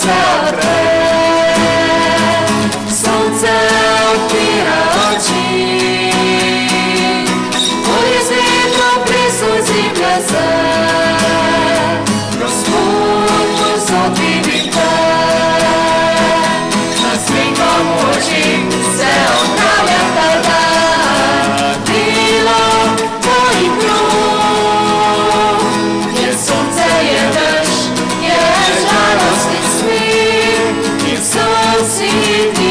se odpre, sonce odpira oči, polje z vetrom prisluzi glase, Gospod povsod vidite, na svinkom oči se odpravlja ta dan, delo tvojih rok, je sonce, je dež, je žalostni smeh, in vsem si ti,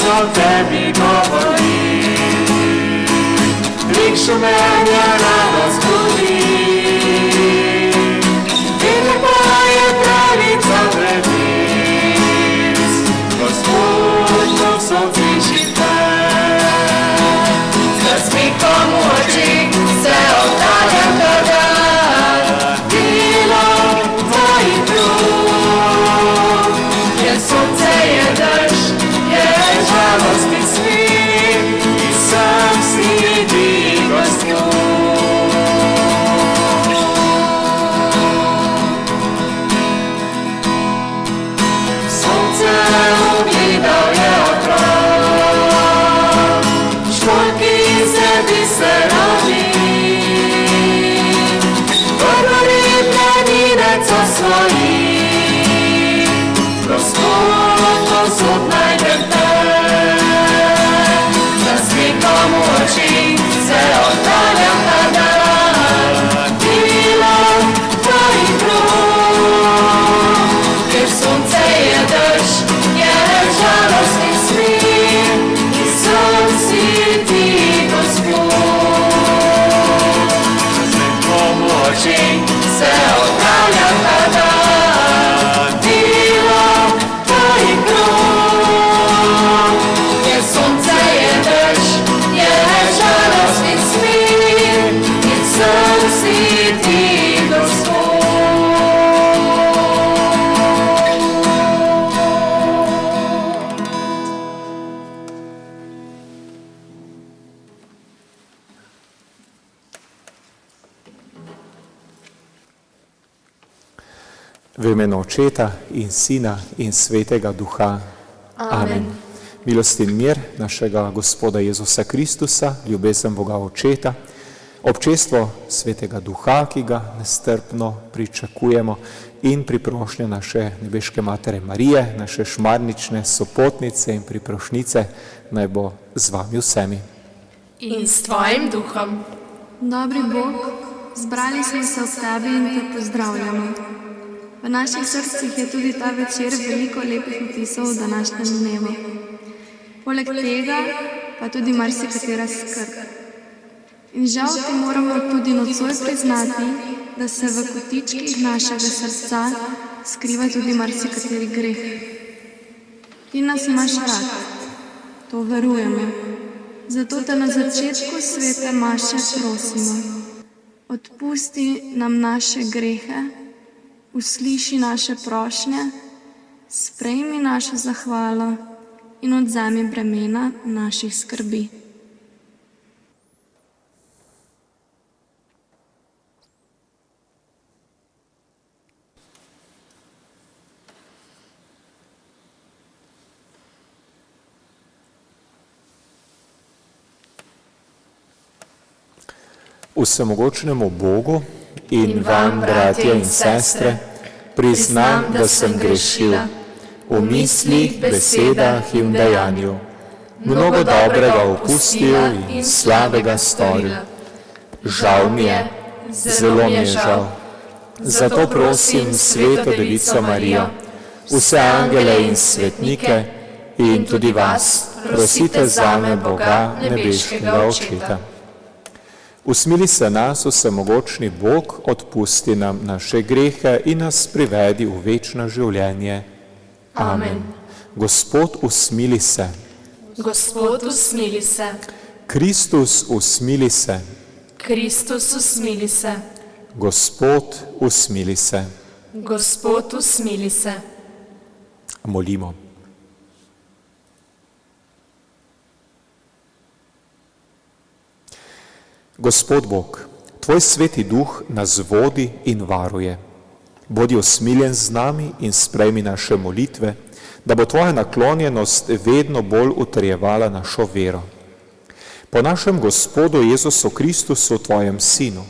o tebi govori, lik šumenja radost budi. In lepa je pravica pravic, Gospod povsod sliši te. Z nasmehom v očih se odpravlja ta dan, delo tvojih rok, je sonce, je dež, žalostni smeh, in sam si ti, Gospod. Sonce ugledal je otrok, školjki se biseroni, prvorib planinec osvoji, Gospod povsod najdem te. V oči se odpravlja ta dan, delo tvojih rok, ker sonce je dež, je žalostni smeh, in sam si ti, Gospod. V oči se odpravlja ta dan, delo tvojih rok, ker sonce je dež, žalostni smeh, in sam si ti, V imenu Očeta in Sina in Svetega Duha. Amen. Milost in mir našega Gospoda Jezusa Kristusa, ljubezen Boga Očeta, občestvo Svetega Duha, ki ga nestrpno pričakujemo, in priprošnja naše nebeške Matere Marije, naše šmarnične sopotnice in priprošnice, naj bo z vami vsemi. In s tvojim duhom. Dobri Bog, zbrali smo se v tebi in te pozdravljamo. V naših srcih je tudi ta večer veliko lepih vtisov v današnjem dnevu. Poleg tega pa tudi marsikatera skrb. In žal ti moramo tudi nocoj priznati, da se v kotičkih našega srca skriva tudi marsikateri greh. Ti nas imaš rad, to verujemo. Zato te na začetku svete maše prosimo. Odpusti nam naše grehe, usliši naše prošnje, sprejmi našo zahvalo in odvzemi bremena naših skrbi. Vsemogočnemu Bogu in vam, bratje in sestre, priznam, da sem grešil v mislih, besedah in dejanju, mnogo dobrega opustil in slabega storil. Žal mi je, zelo mi je žal. Zato prosim Sveto Devico Marijo, vse angele in svetnike in tudi vas, prosite zame Boga, nebeškega Očeta. Usmili se nas, vsemogočni Bog, odpusti nam naše grehe in nas privedi v večno življenje. Amen. Gospod, usmili se. Gospod, usmili se. Kristus, usmili se. Kristus, usmili se. Gospod, usmili se. Gospod, usmili se. Molimo. Gospod Bog, Tvoj sveti duh nas vodi in varuje. Bodi osmiljen z nami in sprejmi naše molitve, da bo Tvoja naklonjenost vedno bolj utrjevala našo vero. Po našem Gospodu Jezusu Kristusu, Tvojem Sinu,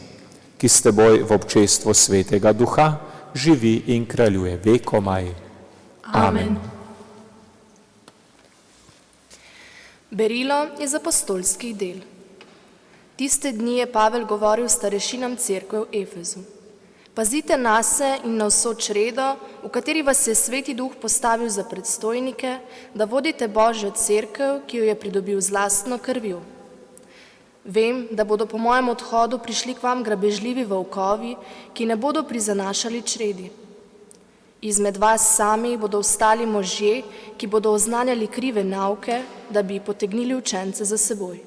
ki s Teboj v občestvu Svetega Duha živi in kraljuje vekomaj. Amen. Berilo iz apostolskih del. Tiste dni je Pavel govoril starešinam cerkve v Efezu. Pazite nase in na vso čredo, v kateri vas je Sveti Duh postavil za predstojnike, da vodite Božjo cerkev, ki jo je pridobil z lastno krvjo. Vem, da bodo po mojem odhodu prišli k vam grabežljivi volkovi, ki ne bodo prizanašali čredi. Izmed vas sami bodo vstali možje, ki bodo oznanjali krive nauke, da bi potegnili učence za seboj.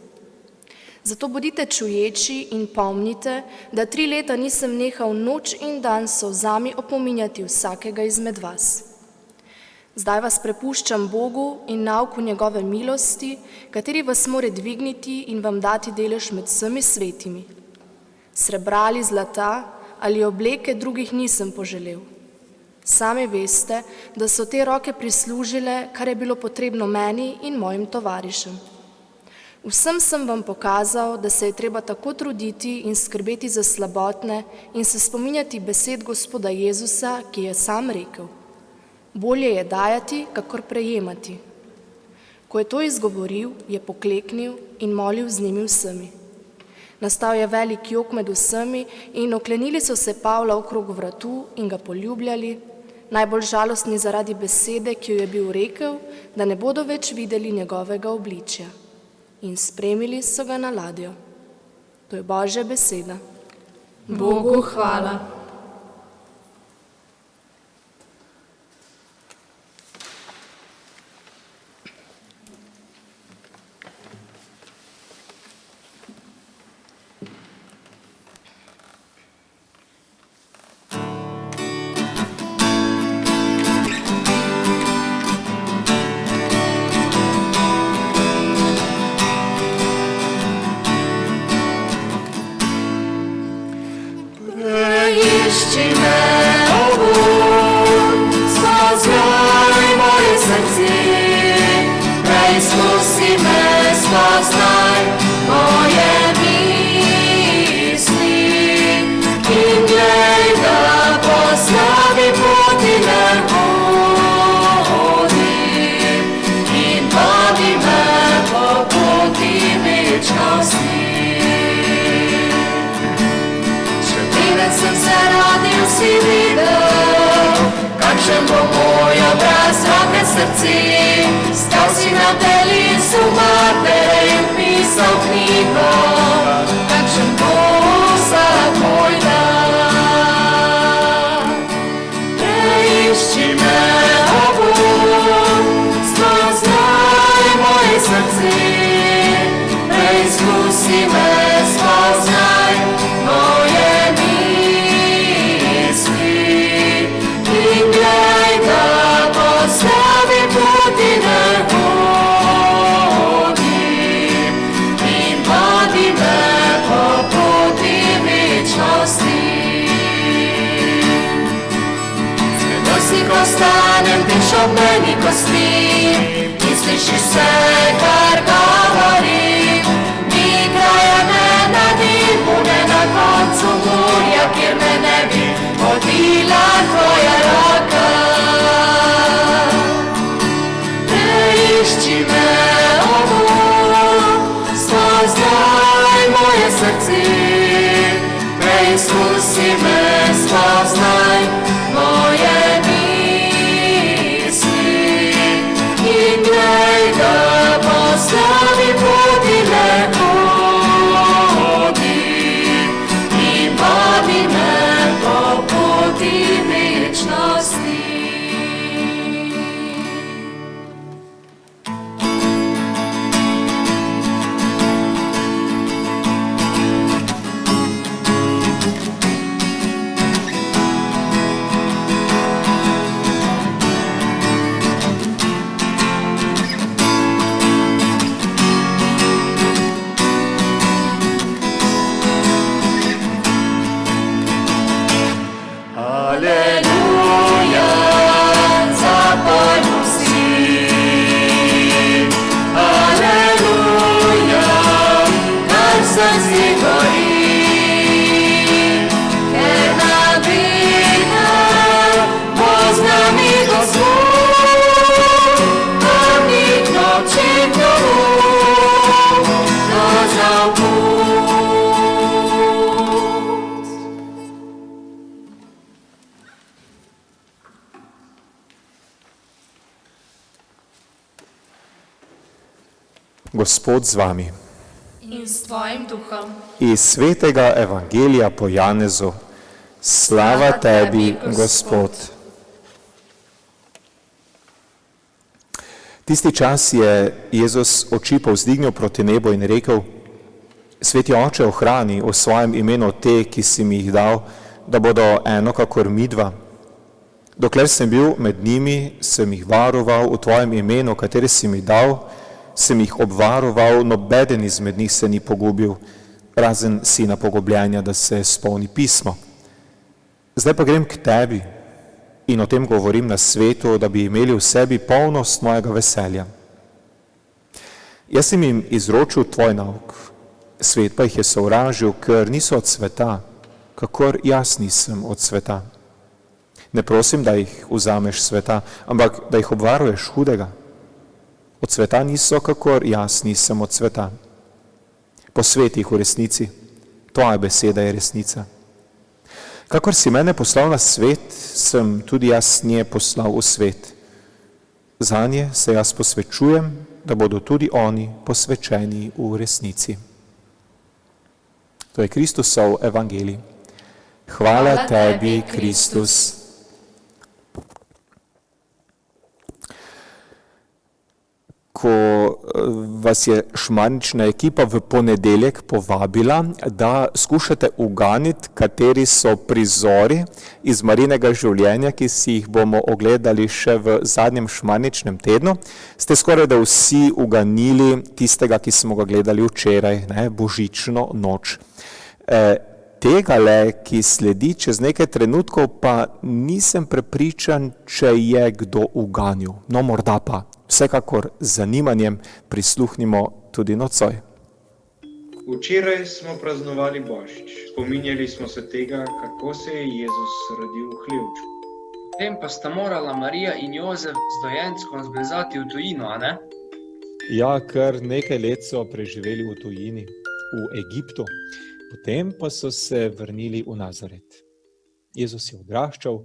Zato bodite čuječi in pomnite, da 3 leta nisem nehal noč in dan s solzami opominjati vsakega izmed vas. Zdaj vas prepuščam Bogu in nauku njegove milosti, kateri vas more dvigniti in vam dati delež med vsemi svetimi. Srebra ali zlata ali obleke drugih nisem poželel. Sami veste, da so te roke prislužile, kar je bilo potrebno meni in mojim tovarišem. Vsem sem vam pokazal, da se je treba tako truditi in skrbeti za slabotne in se spominjati besed Gospoda Jezusa, ki je sam rekel: bolje je dajati, kakor prejemati. Ko je to izgovoril, je pokleknil in molil z njimi vsemi. Nastal je velik jok med vsemi in oklenili so se Pavla okrog vratu in ga poljubljali, najbolj žalostni zaradi besede, ki jo je bil rekel, da ne bodo več videli njegovega obličja. In spremili so ga na ladjo. To je Božja beseda. Bogu hvala. Išči me, o Bog, spoznaj moje srce, preizkusi me, spoznaj moje misli in glej, da po slavi poti ne hodim in vodi me po poti večnosti. Sem se rodil, si videl, kakšen bo moj obraz, roke, srce. Stal si na telisu matere in pisal knjigo, kakšen bo vsak moj dan. Preišči me, o Bog, spoznaj moje srce, preizkusi me, spoznaj moje slavi poti ne hodim in vodi me po poti večnosti. Zgledal si, ko stanem, diš ob meni, ko spim in slišiš vse, kar govorim. Ni kraja ne na dihu, ne na koncu morja, kjer me ne bi vodila tvoja roka. Išči me, o Bog, spoznaj moje srce, preizkusi me, spoznaj moje misli in glej, da poznaj gori, ker nam vina bo z nami Gospod, pomnik nočem domov, rozal put. Gospod z vami. In s tvojim duhom. Iz svetega evangelija po Janezu. Slava tebi, Gospod. Tisti čas je Jezus oči povzdignil proti nebu in rekel: Sveti Oče, ohrani v svojem imenu te, ki si mi jih dal, da bodo eno kakor midva. Dokler sem bil med njimi, sem jih varoval v tvojem imenu, katere si mi dal, sem jih obvaroval, nobeden izmed njih se ni pogubil, razen sina pogubljenja, da se spolni pismo. Zdaj pa grem k tebi in o tem govorim na svetu, da bi imeli v sebi polnost mojega veselja. Jaz sem jim izročil tvoj nauk, svet pa jih je sovražil, ker niso od sveta, kakor jaz nisem od sveta. Ne prosim, da jih vzameš sveta, ampak da jih obvaruješ hudega. Od sveta niso, kakor jaz nisem od sveta. Posveti jih v resnici, tvoja beseda je resnica. Kakor si mene poslal na svet, sem tudi jaz nje poslal v svet. Zanje se jaz posvečujem, da bodo tudi oni posvečeni v resnici. To je Kristusov evangelij. Hvala tebi, Kristus. Ko vas je šmarnična ekipa v ponedeljek povabila, da skušate uganiti, kateri so prizori iz Marijinega življenja, ki si jih bomo ogledali še v zadnjem šmarničnem tednu, ste skoraj da vsi uganili tistega, ki smo ga gledali včeraj, božično noč. Tegale, ki sledi čez nekaj trenutkov, pa nisem prepričan, če je kdo uganil. No, morda pa. Vsekakor z zanimanjem prisluhnimo tudi nocoj. Včeraj smo praznovali Božič. Spominjali smo se tega, kako se je Jezus rodil v hlevčku. Potem pa sta morala Marija in Jozef z dojenčkom zbezati v tujino, a ne? Ja, kar nekaj let so preživeli v tujini, v Egiptu. Potem pa so se vrnili v Nazaret. Jezus je odraščal,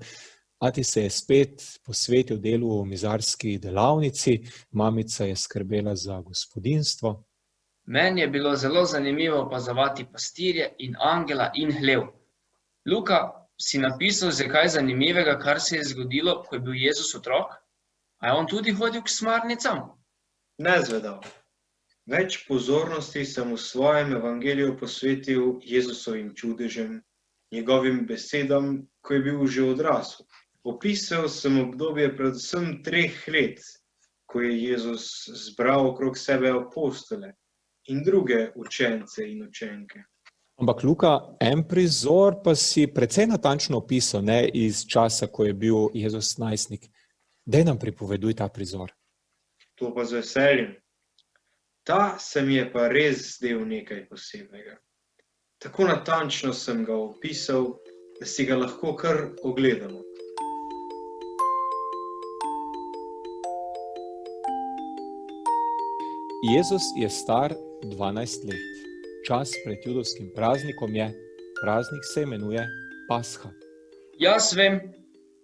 ati se je spet posvetil delu v mizarski delavnici, mamica je skrbela za gospodinjstvo. Meni je bilo zelo zanimivo opazovati pastirje in angela in hlev. Luka, si napisal že kaj zanimivega, kar se je zgodilo, ko je bil Jezus otrok? A je on tudi hodil k smarnicam? Nezvedal. Več pozornosti sem v svojem evangeliju posvetil Jezusovim čudežem, njegovim besedam, ko je bil že odrasel. Opisal sem obdobje predvsem 3 let, ko je Jezus zbral okrog sebe apostole in druge učence in učenke. Ampak Luka, en prizor pa si precej natančno opisal, ne iz časa, ko je bil Jezus najstnik. Daj nam pripoveduj ta prizor. To pa z veseljem. Ta se mi je pa res zdel nekaj posebnega. Tako natančno sem ga opisal, da si ga lahko kar ogledamo. Jezus je star 12 let. Čas pred judovskim praznikom je, praznik se imenuje Pasha. Jaz vem,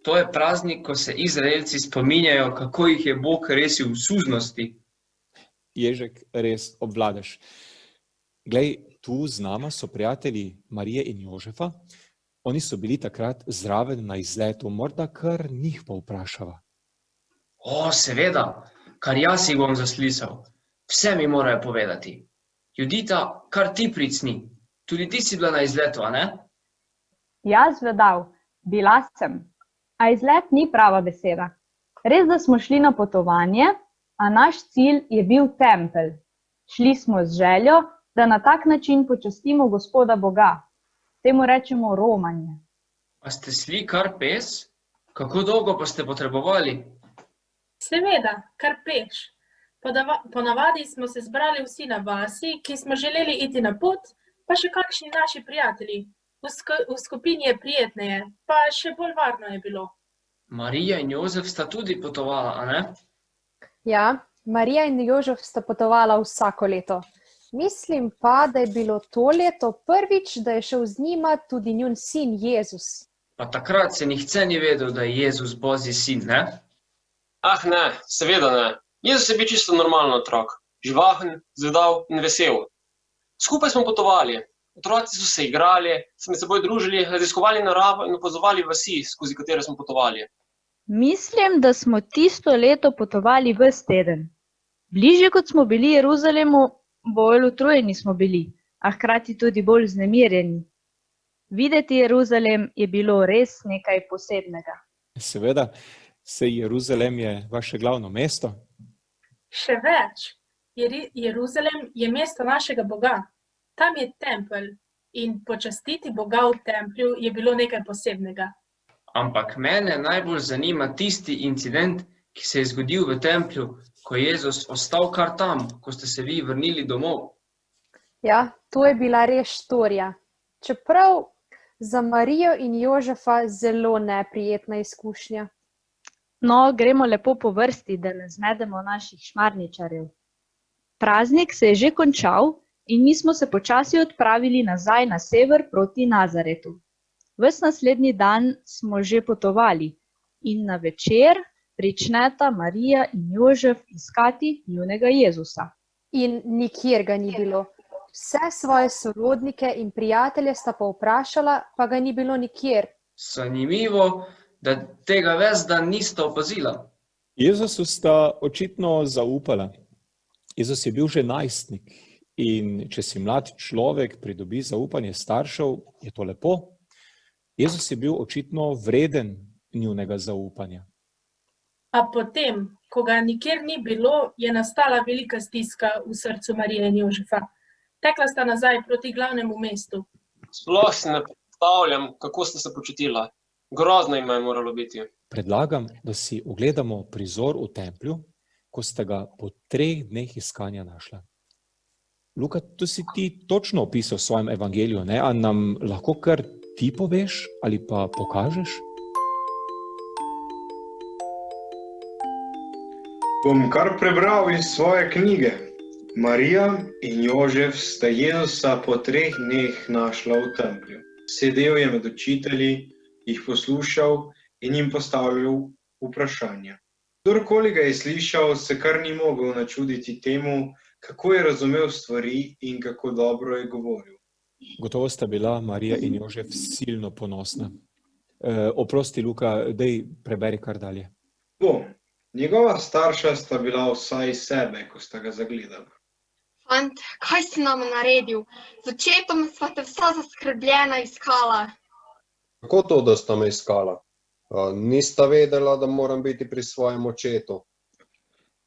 to je praznik, ko se Izraelci spominjajo, kako jih je Bog rešil v suznosti. Ježek, res obvladaš. Glej, tu z nama so prijatelji Marije in Jožefa. Oni so bili takrat zraven na izletu, morda kar njih pa vprašava. O, seveda, kar jaz jih bom zaslišal. Vse mi morajo povedati. Judita, kar ti pricni. Tudi ti si bila na izletu, a ne? Jaz vedel, bila sem. A izlet ni prava beseda. Res, da smo šli na potovanje, a naš cilj je bil tempelj. Šli smo z željo, da na tak način počastimo Gospoda Boga. Temu rečemo romanje. A ste šli kar peš? Kako dolgo pa ste potrebovali? Seveda, kar peš. Ponavadi smo se zbrali vsi na vasi, ki smo želeli iti na pot, pa še kakšni naši prijatelji. V skupini je prijetneje, pa še bolj varno je bilo. Marija in Jozef sta tudi potovala, a ne? Ja, Marija in Jožef sta potovala vsako leto. Mislim pa, da je bilo to leto prvič, da je šel z njima tudi njun sin Jezus. Pa takrat se nihče ni vedel, da je Jezus Božji sin, ne? Ah ne, seveda ne. Jezus je bil čisto normalen otrok, živahen, zvedav in vesel. Skupaj smo potovali, otroci so se igrali, se med seboj družili, raziskovali naravo in opazovali vasi, skozi katere smo potovali. Mislim, da smo tisto leto potovali ves teden. Bližje kot smo bili Jeruzalemu, bolj utrujeni smo bili, a hkrati tudi bolj vznemirjeni. Videti Jeruzalem je bilo res nekaj posebnega. Seveda, saj Jeruzalem je vaše glavno mesto. Še več, Jeruzalem je mesto našega Boga. Tam je tempelj in počastiti Boga v templju je bilo nekaj posebnega. Ampak mene najbolj zanima tisti incident, ki se je zgodil v templju, ko je Jezus ostal kar tam, ko ste se vi vrnili domov. Ja, to je bila res štorija. Čeprav za Marijo in Jožefa zelo neprijetna izkušnja. No, gremo lepo po vrsti, da ne zmedemo naših šmarničarjev. Praznik se je že končal in mi smo se počasi odpravili nazaj na sever proti Nazaretu. Ves naslednji dan smo že potovali in na večer pričneta Marija in Jožef iskati njunega Jezusa. In nikjer ga ni bilo. Vse svoje sorodnike in prijatelje sta pa vprašala, pa ga ni bilo nikjer. Zanimivo, da tega ves dan nista opazila. Jezusu sta očitno zaupala. Jezus je bil že najstnik in če si mlad človek pridobi zaupanje staršev, je to lepo. Jezus je bil očitno vreden njunega zaupanja. A potem, ko ga nikjer ni bilo, je nastala velika stiska v srcu Marije in Jožefa. Tekla sta nazaj proti glavnemu mestu. Sploh si ne predstavljam, kako sta se počutila. Grozno jima je moralo biti. Predlagam, da si ogledamo prizor v templju, ko sta ga po 3 dneh iskanja našla. Luka, to si ti točno opisal v svojem evangeliju, ne? A nam lahko kar ti poveš ali pa pokažeš? Bom kar prebral iz svoje knjige. Marija in Jožef sta Jezusa po 3 dneh našla v templju. Sedel je med učitelji, jih poslušal in jim postavljal vprašanja. Kdorkoli ga je slišal, se kar ni mogel načuditi temu, kako je razumel stvari in kako dobro je govoril. Gotovo sta bila Marija in Jožef silno ponosna. Oprosti, Luka, daj preberi kar dalje. Njegova starša sta bila vsaj iz sebe, ko sta ga zagledala. Fant, kaj si nam naredil? Z očetom sva te vsa zaskrbljena iskala. Kako to, da sta me iskala? Nista vedela, da moram biti pri svojem očetu.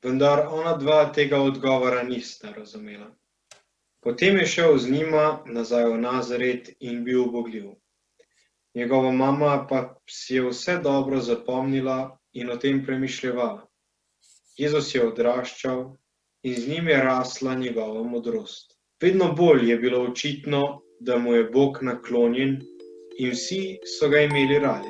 Vendar ona dva tega odgovora nista razumela. Potem je šel z njima nazaj v Nazaret in bil ubogljiv. Njegova mama pa si je vse dobro zapomnila in o tem premišljevala. Jezus je odraščal in z njim je rasla njegova modrost. Vedno bolj je bilo očitno, da mu je Bog naklonjen in vsi so ga imeli radi.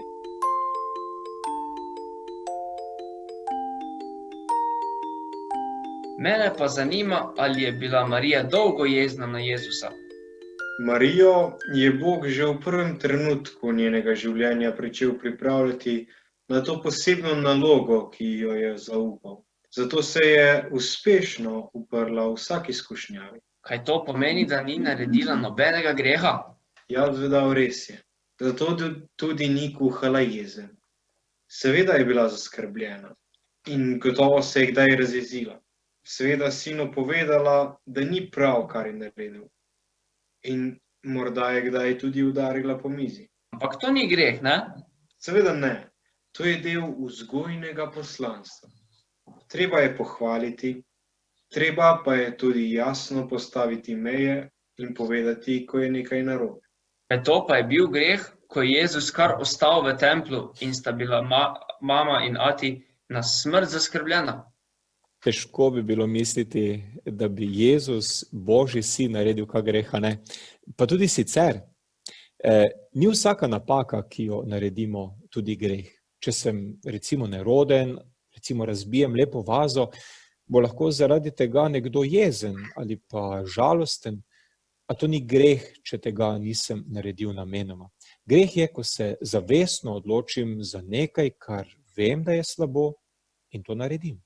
Mene pa zanima, ali je bila Marija dolgo jezna na Jezusa. Marijo je Bog že v prvem trenutku njenega življenja pričel pripravljati na to posebno nalogo, ki jo je zaupal. Zato se je uspešno uprla vsaki izkušnjavi. Kaj to pomeni, da ni naredila nobenega greha? Ja, zvedal, res je. Zato tudi ni kuhala jeze. Seveda je bila zaskrbljena in gotovo se je kdaj razjezila. Seveda sinu povedala, da ni prav, kar je naredil. In morda je kdaj tudi udarila po mizi. Ampak to ni greh, ne? Seveda ne. To je del vzgojnega poslanstva. Treba je pohvaliti, treba pa je tudi jasno postaviti meje in povedati, ko je nekaj narobe. To pa je bil greh, ko je Jezus kar ostal v templju in sta bila mama in ati na smrt zaskrbljena. Težko bi bilo misliti, da bi Jezus, Božji sin, naredil kak greh, a ne? Pa tudi sicer, ni vsaka napaka, ki jo naredimo, tudi greh. Če sem recimo neroden, recimo razbijem lepo vazo, bo lahko zaradi tega nekdo jezen ali pa žalosten, a to ni greh, če tega nisem naredil namenoma. Greh je, ko se zavestno odločim za nekaj, kar vem, da je slabo, in to naredim.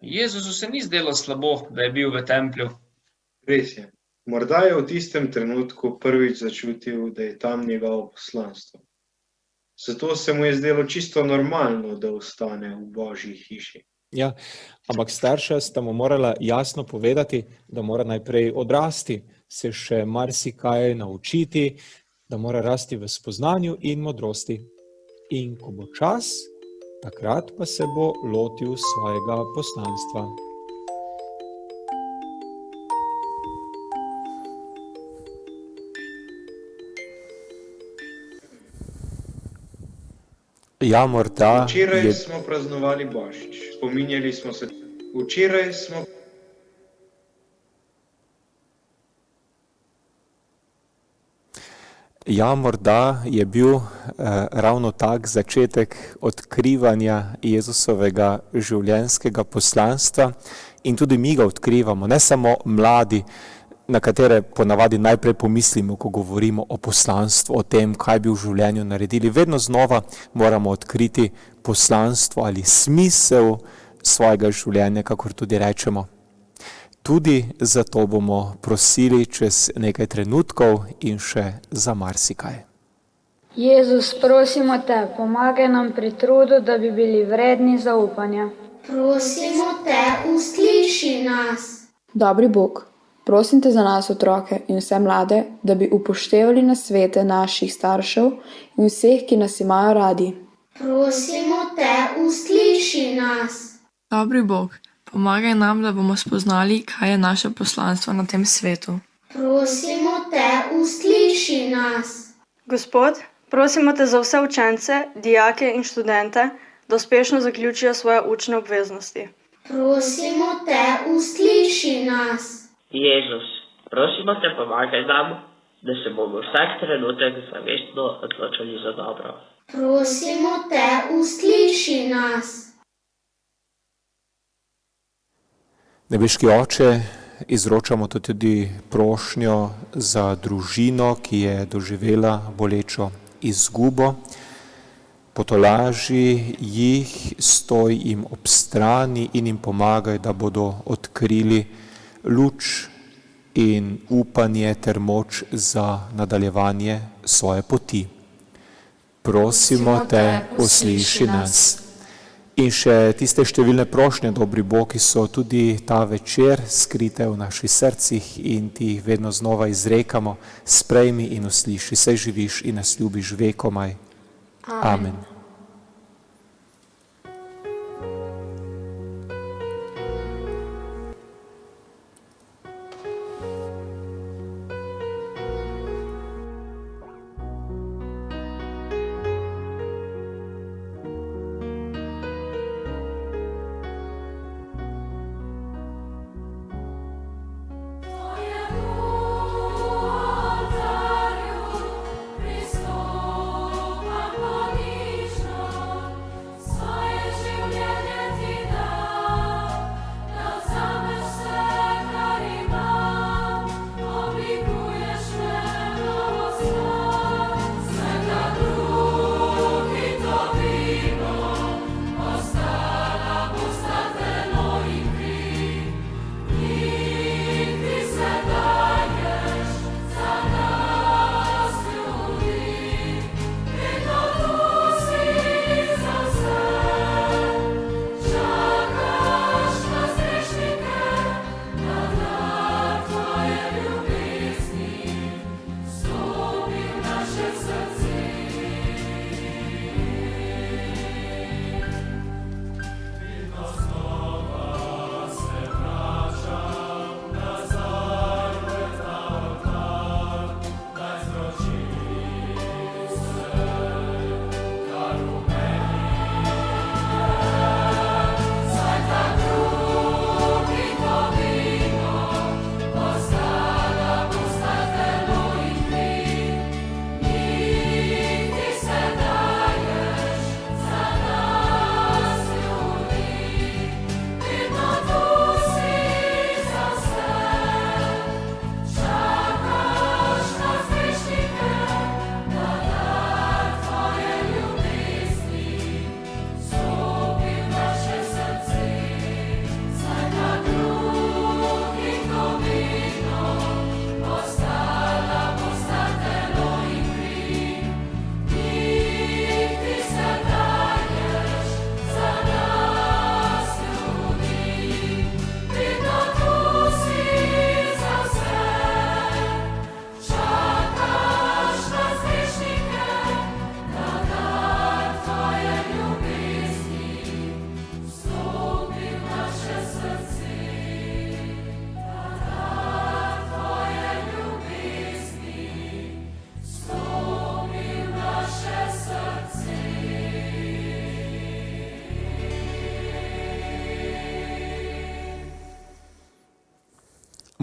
Jezusu se ni zdelo slabo, da je bil v templju. Res je. Morda je v tistem trenutku prvič začutil, da je tam njegovo poslanstvo. Zato se mu je zdelo čisto normalno, da ostane v Božji hiši. Ja, ampak starša sta mu morala jasno povedati, da mora najprej odrasti, se še marsikaj naučiti, da mora rasti v spoznanju in modrosti. In ko bo čas, takrat pa se bo lotil svojega poslanstva. Ja, morda Včeraj smo praznovali Božič, spominjali smo se. Včeraj smo Ja, morda je bil ravno tak začetek odkrivanja Jezusovega življenjskega poslanstva in tudi mi ga odkrivamo, ne samo mladi, na katere ponavadi najprej pomislimo, ko govorimo o poslanstvu, o tem, kaj bi v življenju naredili. Vedno znova moramo odkriti poslanstvo ali smisel svojega življenja, kakor tudi rečemo. Tudi zato bomo prosili čez nekaj trenutkov in še za marsikaj. Jezus, prosimo te, pomagaj nam pri trudu, da bi bili vredni zaupanja. Prosimo te, usliši nas. Dobri Bog, prosim te za nas otroke in vse mlade, da bi upoštevali nasvete naših staršev in vseh, ki nas imajo radi. Prosimo te, usliši nas. Dobri Bog, pomagaj nam, da bomo spoznali, kaj je naše poslanstvo na tem svetu. Prosimo te, usliši nas. Gospod, prosimo te za vse učence, dijake in študente, da uspešno zaključijo svoje učne obveznosti. Prosimo te, usliši nas. Jezus, prosimo te, pomagaj nam, da se bomo vsak trenutek zavestno odločili za dobro. Prosimo te, usliši nas. Nebeški Oče, izročamo tudi prošnjo za družino, ki je doživela bolečo izgubo. Potolaži jih, stoj jim ob strani in jim pomagaj, da bodo odkrili luč in upanje ter moč za nadaljevanje svoje poti. Prosimo te, usliši nas. In še tiste številne prošnje, dobri Bog, ki so tudi ta večer skrite v naših srcih in ti jih vedno znova izrekamo, sprejmi in usliši, saj živiš in nas ljubiš vekomaj. Amen.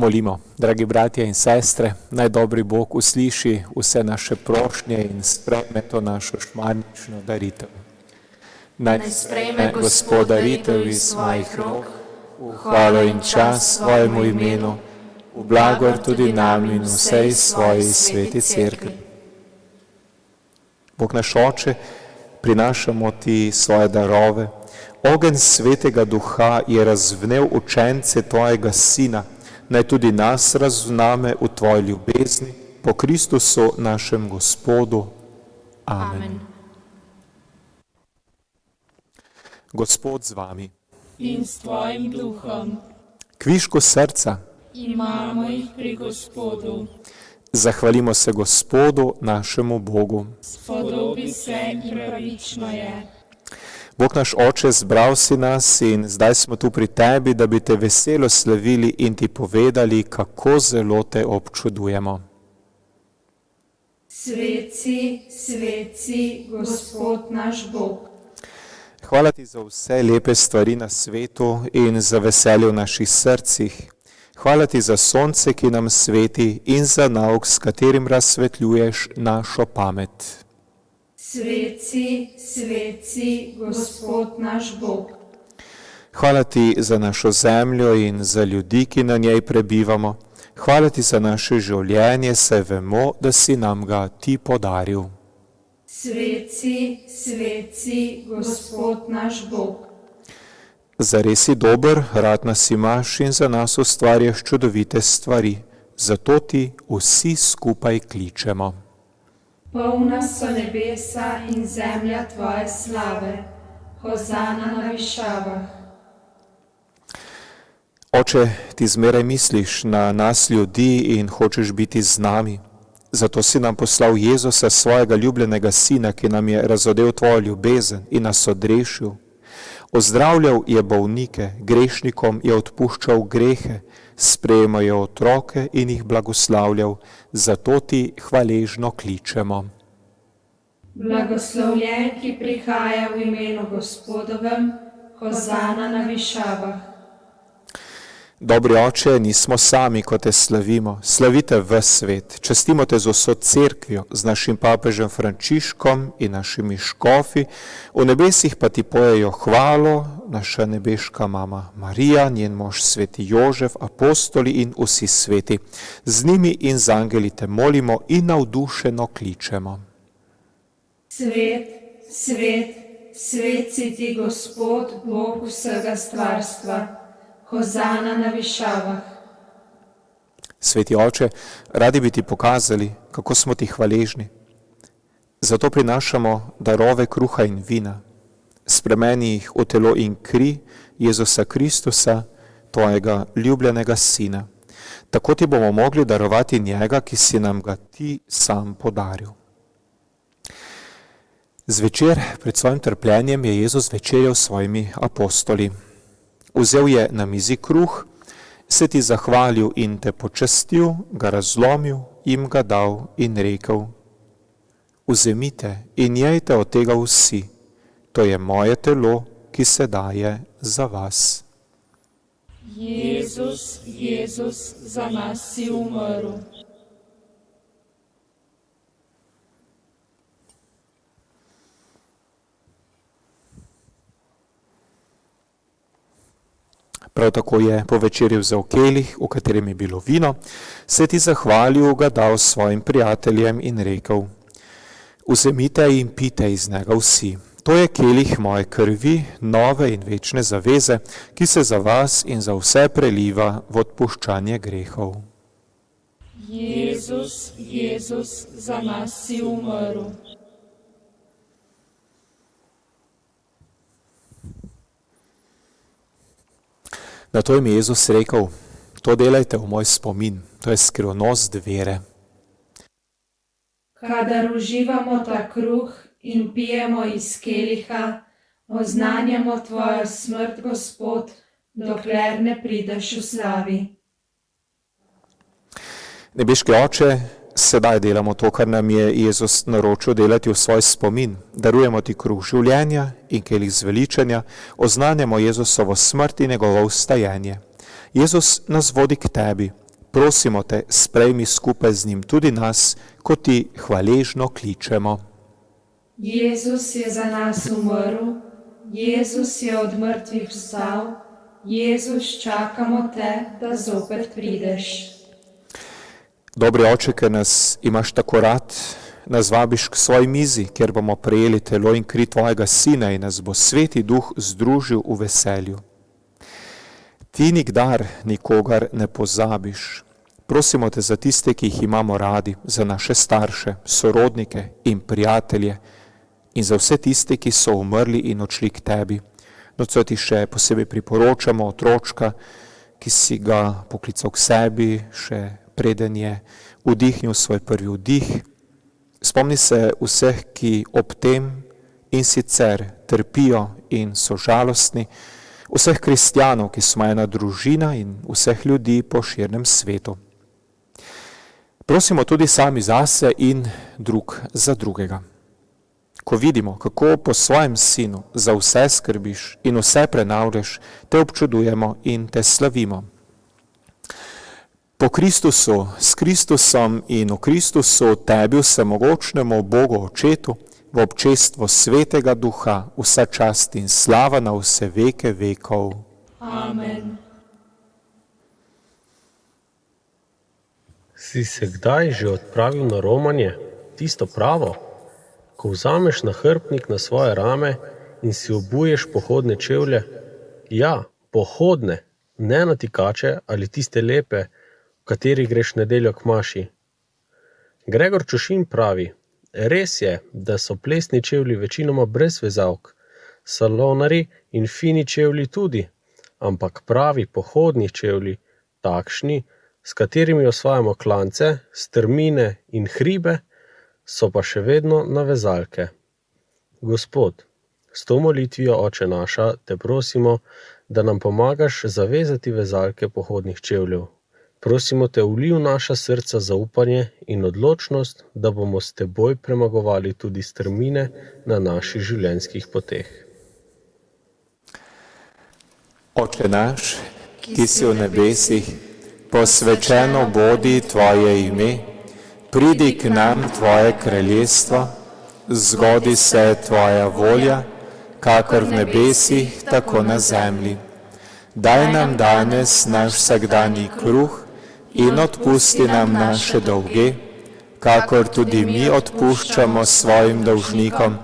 Molimo, dragi bratje in sestre, naj dobri Bog usliši vse naše prošnje in sprejme to našo šmarnično daritev. Naj sprejme Gospod daritev iz svojih rok, v hvalo in čas svojemu imenu, v blagor tudi nam in vsej svoji sveti cerkvi. Bog naš Oče, prinašamo Ti svoje darove. Ogenj Svetega Duha je razvnel učence Tvojega Sina, naj tudi nas razvname v Tvoji ljubezni, po Kristusu našem Gospodu. Amen. Gospod z vami. In s tvojim duhom. Kvišku srca. Imamo jih pri Gospodu. Zahvalimo se Gospodu, našemu Bogu. Spodobi se in pravično je. Bog naš Oče, zbral si nas in zdaj smo tu pri Tebi, da bi Te veselo slavili in Ti povedali, kako zelo Te občudujemo. Sveci, sveci, Gospod naš Bog. Hvala Ti za vse lepe stvari na svetu in za veselje v naših srcih. Hvala Ti za sonce, ki nam sveti, in za nauk, s katerim razsvetljuješ našo pamet. Sveci, sveci, Gospod naš Bog. Hvala Ti za našo zemljo in za ljudi, ki na njej prebivamo. Hvala Ti za naše življenje, saj vemo, da si nam ga Ti podaril. Sveci, sveci, Gospod naš Bog. Zares si dober, rad nas imaš in za nas ustvarjaš čudovite stvari. Zato Ti vsi skupaj kličemo. Polna so nebesa in zemlja Tvoje slave. Hozana na višavah. Oče, Ti zmeraj misliš na nas ljudi in hočeš biti z nami. Zato si nam poslal Jezusa, svojega ljubljenega Sina, ki nam je razodel Tvojo ljubezen in nas odrešil. Ozdravljal je bolnike, grešnikom je odpuščal grehe, sprejemal je otroke in jih blagoslavljal. Zato Ti hvaležno kličemo. Blagoslovljen, ki prihaja v imenu Gospodovem, hozana na višavah. Dobri Oče, nismo sami, ko Te slavimo. Slavite ves svet. Častimo Te z vso cerkvijo, z našim papežem Frančiškom in našimi škofi. V nebesih pa Ti pojejo hvalo naša nebeška mama Marija, njen mož sveti Jožef, apostoli in vsi sveti. Z njimi in z angeli Te molimo in navdušeno kličemo. Svet, svet, svet si Ti, Gospod, Bog vsega stvarstva. Hozana na višavah. Sveti Oče, radi bi Ti pokazali, kako smo Ti hvaležni. Zato prinašamo darove kruha in vina. Spremeni jih v telo in kri Jezusa Kristusa, Tvojega ljubljenega Sina. Tako Ti bomo mogli darovati njega, ki si nam ga Ti sam podaril. Zvečer pred svojim trpljenjem je Jezus večerjal s svojimi apostoli. Vzel je na mizi kruh, se Ti zahvalil in Te počastil, ga razlomil, jim ga dal in rekel: Vzemite in jejte od tega vsi, to je moje telo, ki se daje za vas. Jezus, Jezus, za nas si umrl. Prav tako je po večerji vzel kelih, v katerem je bilo vino, se Ti zahvalil, ga dal svojim prijateljem in rekel: Vzemite in pite iz njega vsi. To je kelih moje krvi, nove in večne zaveze, ki se za vas in za vse preliva v odpuščanje grehov. Jezus, Jezus, za nas si umrl. Na to jim je Jezus rekel: To delajte v moj spomin, to je skrivnost vere. Kadar uživamo ta kruh in pijemo iz keliha, oznanjamo Tvojo smrt, Gospod, dokler ne prideš v slavi. Nebeški Oče, sedaj delamo to, kar nam je Jezus naročil delati v svoj spomin. Darujemo Ti kruh življenja in kelih zveličanja, oznanjamo Jezusovo smrt in njegovo vstajenje. Jezus nas vodi k Tebi. prosimo te, sprejmi skupaj z njim tudi nas, ko ti hvaležno kličemo. Jezus je za nas umrl, Jezus je od mrtvih vstal, Jezus, čakamo te, da zopet prideš. Dobri oče, ker nas imaš tako rad, nas vabiš k svoji mizi, kjer bomo prejeli telo in kri tvojega sina in nas bo Sveti Duh združil v veselju. Ti nikdar nikogar ne pozabiš. Prosimo te za tiste, ki jih imamo radi, za naše starše, sorodnike in prijatelje in za vse tiste, ki so umrli in odšli k tebi. Nocoj ti še posebej priporočamo otročka, ki si ga poklical k sebi, še preden je vdihnil svoj prvi vdih. Spomni se vseh, ki ob tem in sicer trpijo in so žalostni, vseh kristjanov, ki smo ena družina in vseh ljudi po širnem svetu. Prosimo tudi sami zase in drug za drugega. Ko vidimo, kako po svojem sinu za vse skrbiš in vse prenavljaš, te občudujemo in te slavimo. Po Kristusu, s Kristusom in v Kristusu tebi vsemogočnemu Bogu Očetu, v občestvu Svetega Duha, vsa čast in slava na vse veke vekov. Amen. Si se kdaj že odpravil na romanje, tisto pravo? Ko vzameš nahrbtnik na svoje rame in si obuješ pohodne čevlje? Ja, pohodne, ne natikače ali tiste lepe, v kateri greš nedeljo k maši. Gregor Čušin pravi, res je, da so plesni čevlji večinoma brez vezalk, salonarji in fini čevlji tudi, ampak pravi pohodni čevlji, takšni, s katerimi osvajamo klance, strmine in hribe, so pa še vedno na vezalke. Gospod, s to molitvijo Oče naša te prosimo, da nam pomagaš zavezati vezalke pohodnih čevljev. Prosimo te, vlij v naša srca zaupanje in odločnost, da bomo s teboj premagovali tudi strmine na naših življenjskih poteh. Oče naš, ki si v nebesih, posvečeno bodi tvoje ime, pridi k nam tvoje kraljestvo, zgodi se tvoja volja, kakor v nebesih, tako na zemlji. Daj nam danes naš vsakdanji kruh in odpusti nam naše dolge, kakor tudi mi odpuščamo svojim dolžnikom,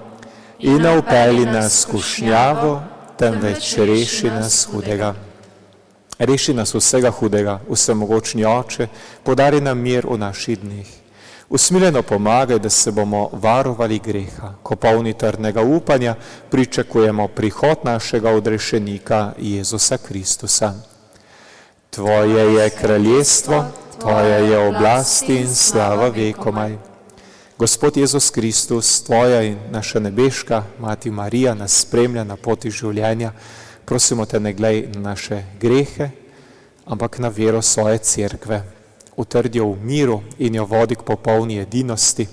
in ne vpelji nas v skušnjavo, temveč reši nas hudega. Reši nas vsega hudega, vsemogočni Oče, podari nam mir v naših dneh. Usmiljeno pomagaj, da se bomo varovali greha, ko polni trdnega upanja pričakujemo prihod našega odrešenika Jezusa Kristusa. Tvoje je kraljestvo, tvoja je oblast in slava vekomaj. Gospod Jezus Kristus, tvoja in naša nebeška Mati Marija nas spremlja na poti življenja. Prosimo te, ne glej na naše grehe, ampak na vero svoje cerkve. Utrdi jo v miru in jo vodi k popolni edinosti,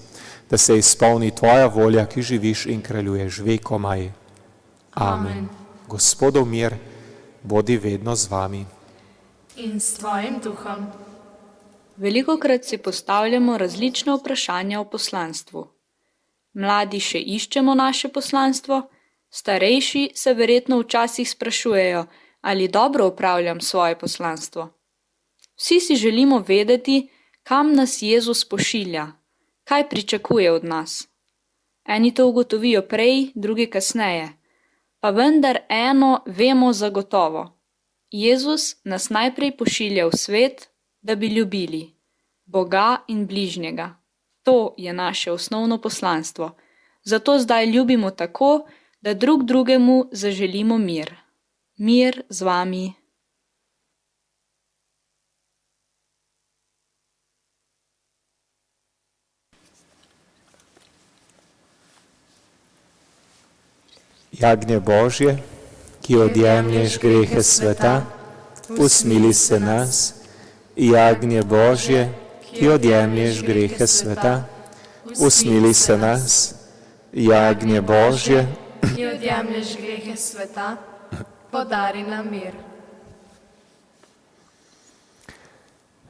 da se izpolni tvoja volja, ki živiš in kraljuješ vekomaj. Amen. Gospodov mir, bodi vedno z vami. In s tvojim duhom. Velikokrat si postavljamo različna vprašanja o poslanstvu. Mladi še iščemo naše poslanstvo, starejši se verjetno včasih sprašujejo, ali dobro upravljam svoje poslanstvo. Vsi si želimo vedeti, kam nas Jezus pošilja, kaj pričakuje od nas. Eni to ugotovijo prej, drugi kasneje, pa vendar eno vemo zagotovo. Jezus nas najprej pošilja v svet, da bi ljubili Boga in bližnjega. To je naše osnovno poslanstvo. Zato zdaj ljubimo tako, da drug drugemu zaželimo mir. Mir z vami. Jagnje Božje, ki odjemlješ grehe sveta, usmili se nas. Jagnje Božje, ki odjemlješ grehe sveta, usmili se nas. Jagnje Božje, ki odjemlješ grehe sveta, podari nam mir.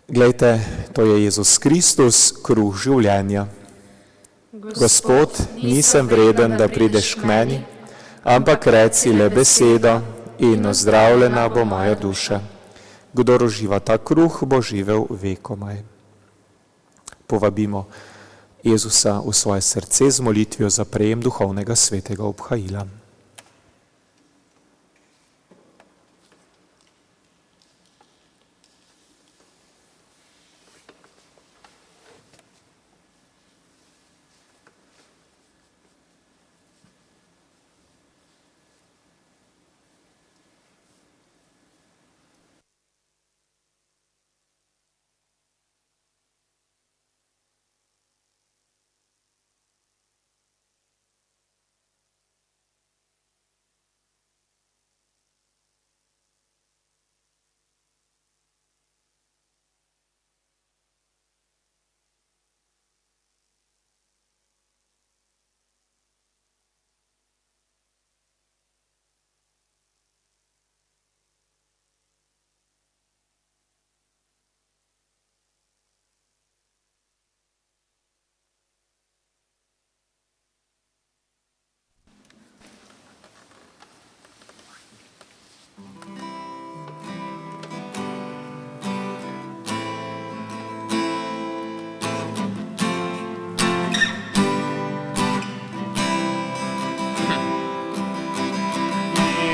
Glejte, to je Jezus Kristus, kruh življenja. Gospod, nisem vreden, da prideš k meni, ampak reci le besedo in ozdravljena bo moja duša. Kdor uživa ta kruh, bo živel vekomaj. Povabimo Jezusa v svoje srce z molitvijo za prejem duhovnega svetega obhajila.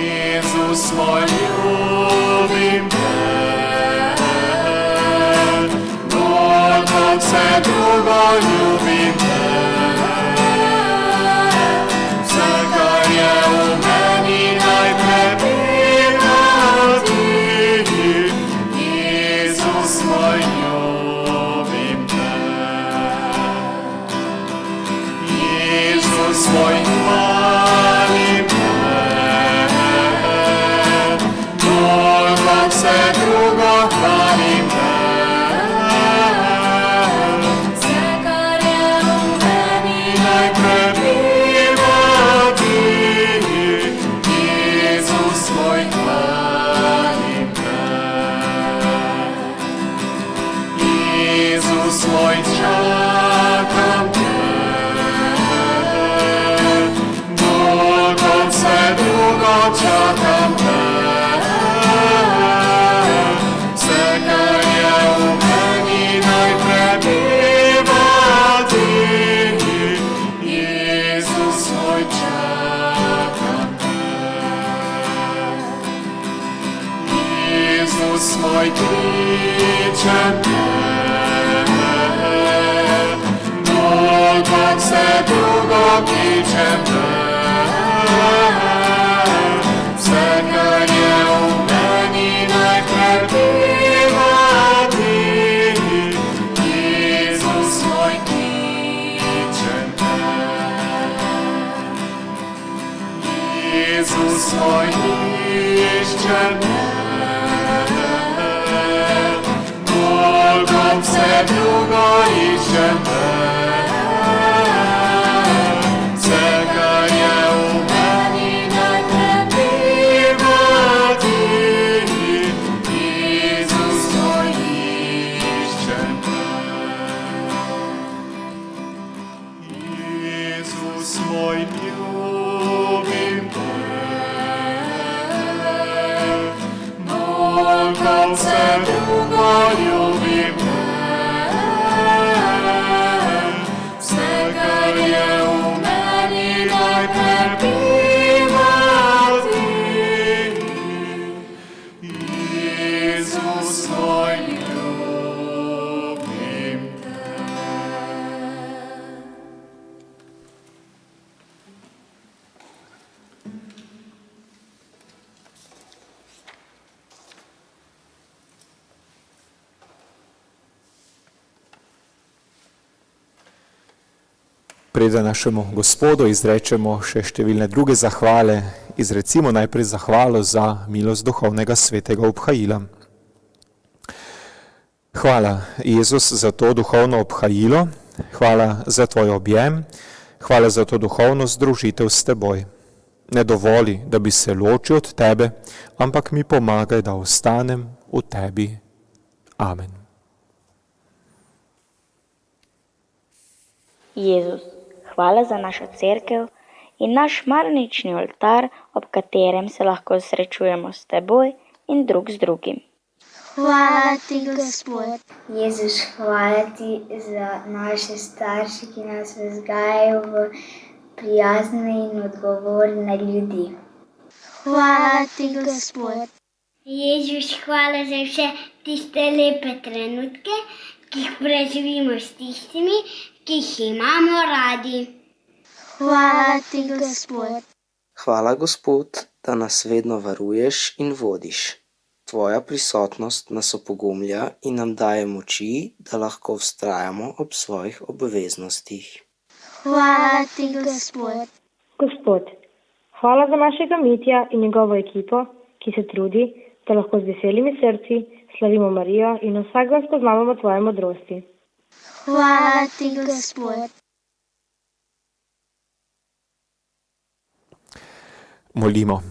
Jezus moj, ljubim te, bolj kot vse drugo ljubim te. Vse, kar je v meni, naj prebiva ti. Jezus moj, ljubim te. Jezus moj, hvalim te. Vse drugo hvalim te. Vse, kar je v meni, naj prebiva ti. Jezus moj, hvalim te. Jezus moj, čakam te. Bolj kot vse drugo čakam te. Jezus moj, kličem te, bolj kot vse drugo kličem te. Vse, kar je v meni, naj prebiva ti. Jezus moj, kličem te. Jezus moj, iščem te. Vse drugo iščem te. Vse, kar je v meni, naj prebiva ti. Jezus moj, iščem te. Jezus moj, ljubim te. Bolj kot vse drugo ljubim te. Preden našemu Gospodu izrečemo še številne druge zahvale, izrecimo najprej zahvalo za milost duhovnega svetega obhajila. Hvala, Jezus, za to duhovno obhajilo, hvala za tvoj objem, hvala za to duhovno združitev s teboj. Ne dovoli, da bi se ločil od tebe, ampak mi pomagaj, da ostanem v tebi. Amen. Jezus, hvala za našo cerkev in naš marnični oltar, ob katerem se lahko srečujemo s teboj in drug z drugim. Hvala ti, Gospod. Jezus, hvala ti za naše starše, ki nas vzgajajo v prijazne in odgovorne ljudi. Hvala ti, Gospod. Jezus, hvala za vse tiste lepe trenutke, ki jih preživimo s tistimi, ki jih imamo radi. Hvala ti, Gospod. Hvala, Gospod, da nas vedno varuješ in vodiš. Tvoja prisotnost nas opogumlja in nam daje moči, da lahko vztrajamo ob svojih obveznostih. Hvala ti, Gospod. Gospod, hvala za našega Mitja in njegovo ekipo, ki se trudi, da lahko z veselimi srci slavimo Marijo in vsak dan spoznavamo tvoje modrosti. Hvala ti, Gospod. Molimo.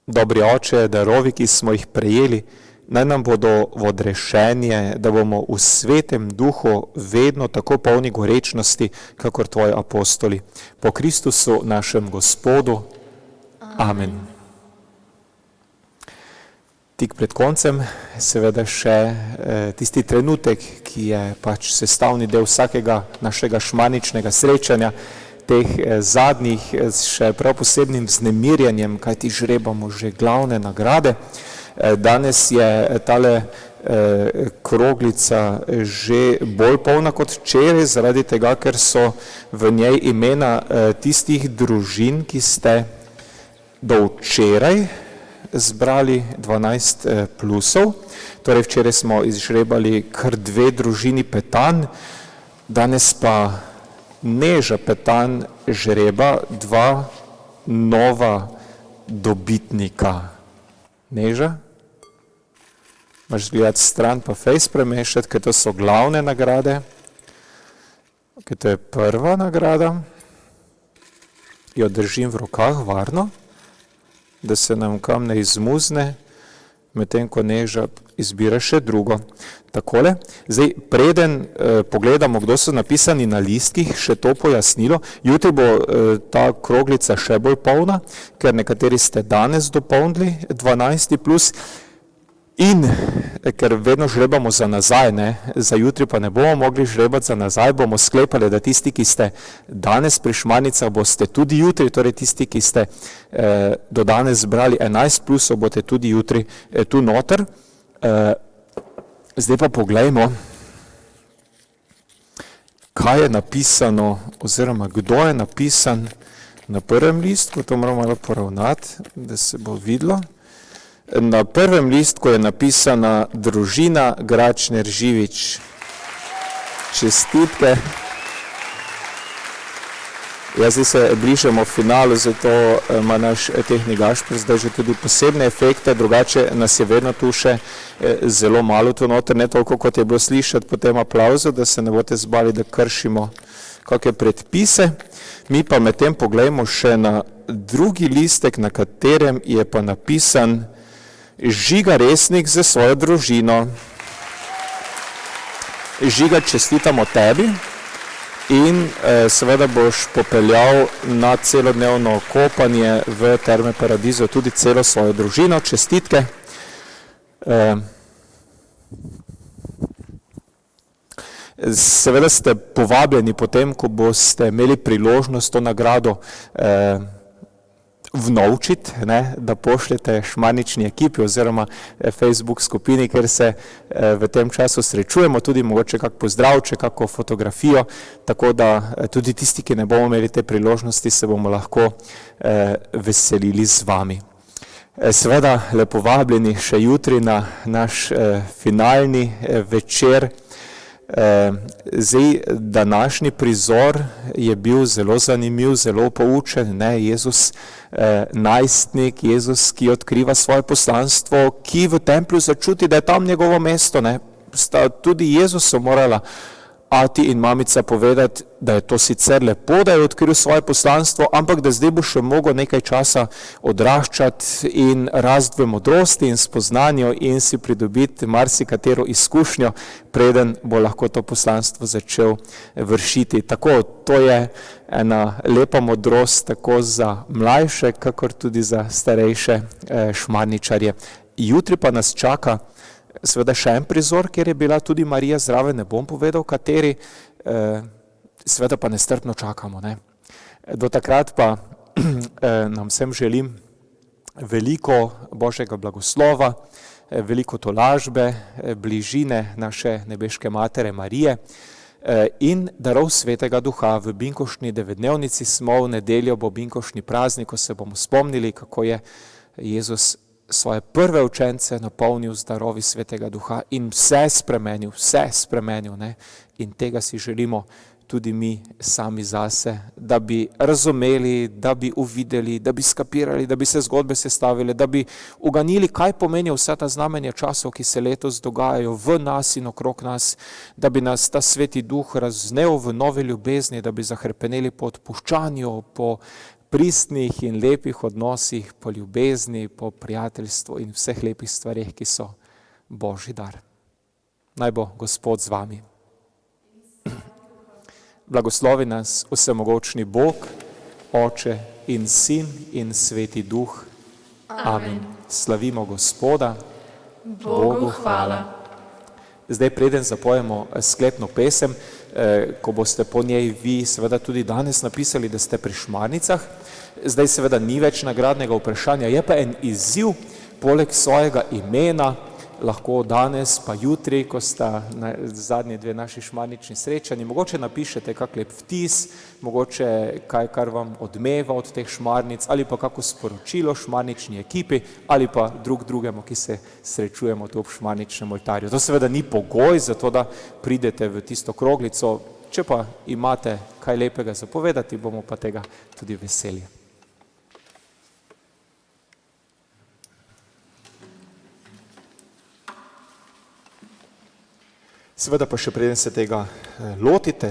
Dobri Oče, darovi, ki smo jih prejeli, naj nam bodo v odrešenje, da bomo v svetem duhu vedno tako polni gorečnosti, kakor tvoji apostoli. Po Kristusu našem Gospodu. Amen. Tik pred koncem seveda še tisti trenutek, ki je pač sestavni del vsakega našega šmaničnega srečanja, teh zadnjih še prav posebnim vznemirjenjem, kajti žrebamo že glavne nagrade. Danes je tale kroglica že bolj polna kot včeraj, zaradi tega, ker so v njej imena tistih družin, ki ste do včeraj zbrali 12 plusov. Torej včeraj smo izžrebali kar 2 družini Petan, danes pa Neža Petan žreba 2 nova dobitnika. Neža, imaš gledati stran pa fejs premešati, ker to so glavne nagrade, ker to je prva nagrada. Jo držim v rokah varno, da se nam kam ne izmuzne, medtem ko Neža izbira še drugo. Takole, zdaj preden pogledamo, kdo so napisani na listkih, še to pojasnilo. Jutri bo ta kroglica še bolj polna, ker nekateri ste danes dopolnili 12 plus in ker vedno žrebamo za nazaj, za jutri pa ne bomo mogli žrebati za nazaj, bomo sklepali, da tisti, ki ste danes pri šmarnicah, boste tudi jutri, torej tisti, ki ste do danes zbrali 11 plusov, boste tudi jutri tu noter. Zdaj pa poglejmo, kaj je napisano, oziroma kdo je napisan na prvem listku, to moramo malo poravnati, da se bo videlo. Na prvem listku je napisana družina Gračner Živič. Čestitke. Zdaj se bližamo finalu, zato ima naš tehnik Gašper zdaj že tudi posebne efekte, drugače nas je vedno tu še zelo malo tu noter, ne toliko kot je bilo slišati po tem aplauzu, da se ne boste zbali, da kršimo kakšne predpise. Mi pa medtem poglejmo še na drugi listek, na katerem je pa napisan Žiga Resnik za svojo družino. Žiga, čestitamo tebi. In seveda boš popeljal na celodnevno kopanje v Terme Paradiso tudi celo svojo družino. Čestitke. Seveda ste povabljeni potem, ko boste imeli priložnost to nagrado vnovčiti, da pošljete šmarnični ekipi oziroma Facebook skupini, ker se v tem času srečujemo, tudi mogoče kak pozdravče, kako fotografijo, tako da tudi tisti, ki ne bomo imeli te priložnosti, se bomo lahko veselili z vami. Seveda lepo vabljeni še jutri na naš finalni večer. Zdaj, današnji prizor je bil zelo zanimiv, zelo poučen, Jezus najstnik, Jezus, ki odkriva svoje poslanstvo, ki v templju začuti, da je tam njegovo mesto, Tudi Jezusu morala ati in mamica povedati, da je to sicer lepo, da je odkril svoje poslanstvo, ampak da zdaj bo še mogel nekaj časa odraščati in rast v modrosti in spoznanju in si pridobiti marsikatero izkušnjo, preden bo lahko to poslanstvo začel vršiti. Tako, to je ena lepa modrost tako za mlajše, kakor tudi za starejše šmarničarje. Jutri pa nas čaka seveda še en prizor, kjer je bila tudi Marija zraven, ne bom povedal kateri, seveda pa nestrpno čakamo. Ne? Do takrat pa nam vsem želim veliko Božjega blagoslova, veliko tolažbe, bližine naše nebeške matere Marije in darov Svetega Duha. V binkoštni 9-dnevnici smo, v nedeljo bo binkoštni praznik, ko se bomo spomnili, kako je Jezus svoje prve učence napolnil z darovi Svetega Duha in vse spremenil. Ne? In tega si želimo tudi mi sami zase, da bi razumeli, da bi uvideli, da bi skapirali, da bi se zgodbe sestavile, da bi uganili, kaj pomenijo vsa ta znamenja časov, ki se letos dogajajo v nas in okrog nas, da bi nas ta Sveti Duh razvnel v nove ljubezni, da bi zahrpeneli po odpuščanju, po pristnih in lepih odnosih, po ljubezni, po prijateljstvu in vseh lepih stvarih, ki so Božji dar. Naj bo Gospod z vami. Blagoslovi nas vsemogočni Bog, Oče in Sin in Sveti Duh. Amen. Slavimo Gospoda. Bogu hvala. Zdaj, preden zapojemo sklepno pesem, ko boste po njej vi seveda tudi danes napisali, da ste pri Šmarnicah, zdaj seveda ni več nagradnega vprašanja, je pa en izziv, poleg svojega imena, lahko danes pa jutri, ko sta zadnji dve naši šmarnični srečanji, mogoče napišete kak lep vtis, mogoče kaj, kar vam odmeva od teh šmarnic, ali pa kako sporočilo šmarnični ekipi, ali pa drugemu, ki se srečujemo tu ob šmarničnem oltarju. To seveda ni pogoj za to, da pridete v tisto kroglico, če pa imate kaj lepega zapovedati, bomo pa tega tudi veseli. Seveda pa še preden se tega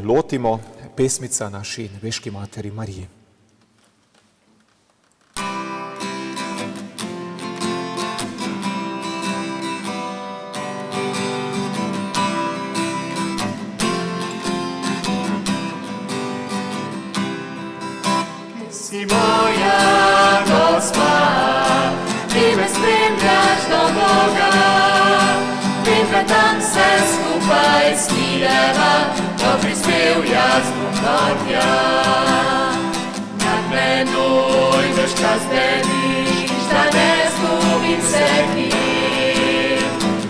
lotimo, pesmica naši nebeški materi Mariji. Si moja Gospa, ti me spremljaš do Boga, vem, da tam se skupaj snideva, ko prispel jaz bom do tja. Nad menoj veš čas bediš, da ne zgubim se ti,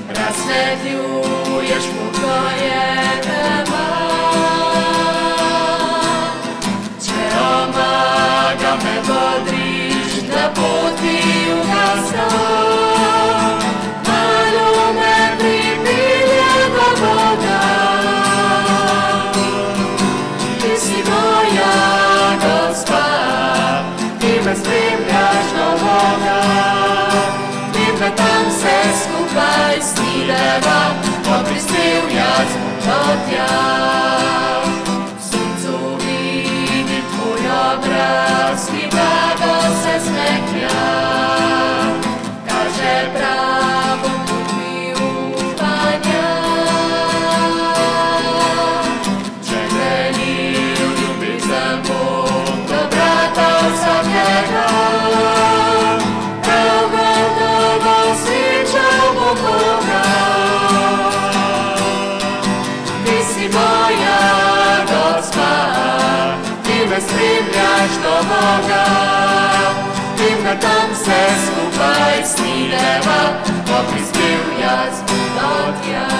razsvetljuješ pokoje neba. Če omaga me bodriš, da poti ugasam, spremljaš do Boga, vem, da tam se skupaj snideva, ko prispel jaz do tja. V soncu vidim tvoj obraz, ki blago se smehlja, kaže pravo pot mi upanja. Če gledil ljubezen bom do brata vsakega, prav gotovo srečal bom Boga. Ti si moja Gospa, ti me spremljaš do Boga, vem, da tam se skupaj snideva, ko prispel jaz do tja.